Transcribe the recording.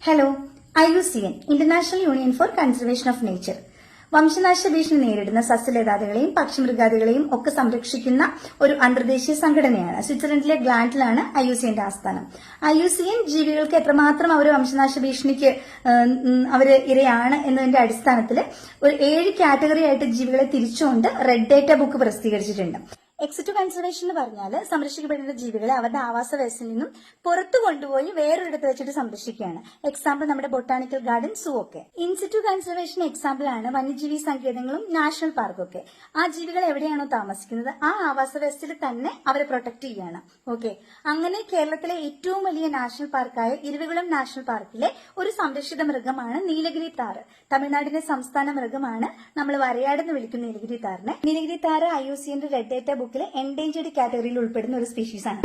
Hello, IUCN international union for conservation of nature വംശനാശ ഭീഷണി നേരിടുന്ന സസ്യലതാദികളെയും പക്ഷിമൃഗാദികളെയും ഒക്കെ സംരക്ഷിക്കുന്ന ഒരു അന്തർദേശീയ സംഘടനയാണ്. സ്വിറ്റ്സർലൻഡിലെ ഗ്ലാൻഡിലാണ് IUCNന്റെ ആസ്ഥാനം. IUCN ജീവികൾക്ക് എത്രമാത്രം അവർ വംശനാശ ഭീഷണിക്ക് അവര് ഇരയാണ് എന്നതിന്റെ അടിസ്ഥാനത്തിൽ ഒരു 7 കാറ്റഗറി ആയിട്ട് ജീവികളെ തിരിച്ചുകൊണ്ട് റെഡ് ഡേറ്റ ബുക്ക് പ്രസിദ്ധീകരിച്ചിട്ടുണ്ട്. എക്സിറ്റ് കൺസർവേഷൻ എന്ന് പറഞ്ഞാൽ സംരക്ഷിക്കപ്പെടുന്ന ജീവികളെ അവരുടെ ആവാസ വ്യവസ്ഥയിൽ നിന്നും പുറത്തു കൊണ്ടുപോയി വേറൊരിടത്ത് വെച്ചിട്ട് സംരക്ഷിക്കുകയാണ്. എക്സാമ്പിൾ നമ്മുടെ ബൊട്ടാണിക്കൽ ഗാർഡൻ, സൂ ഒക്കെ. ഇൻസിറ്റു കൺസർവേഷൻ എക്സാമ്പിൾ ആണ് വന്യജീവി സങ്കേതങ്ങളും നാഷണൽ പാർക്കും ഒക്കെ. ആ ജീവികൾ എവിടെയാണോ താമസിക്കുന്നത് ആ ആവാസ വ്യവസ്ഥയിൽ തന്നെ അവരെ പ്രൊട്ടക്ട് ചെയ്യുകയാണ്. ഓക്കെ, അങ്ങനെ കേരളത്തിലെ ഏറ്റവും വലിയ നാഷണൽ പാർക്കായ ഇരവികുളം നാഷണൽ പാർക്കിലെ ഒരു സംരക്ഷിത മൃഗമാണ് നീലഗിരി താറ്. തമിഴ്നാടിന്റെ സംസ്ഥാന മൃഗമാണ്. നമ്മൾ വരയാടെന്ന് വിളിക്കുന്ന നീലഗിരി താറിനെ. നീലഗിരി താറ് IUCNന്റെ റെഡ് ഡേറ്റ ബുക്കിലെ എൻഡേഞ്ചേർഡ് കാറ്റഗറിയിൽ ഉൾപ്പെടുന്ന ഒരു സ്പീഷീസ് ആണ്.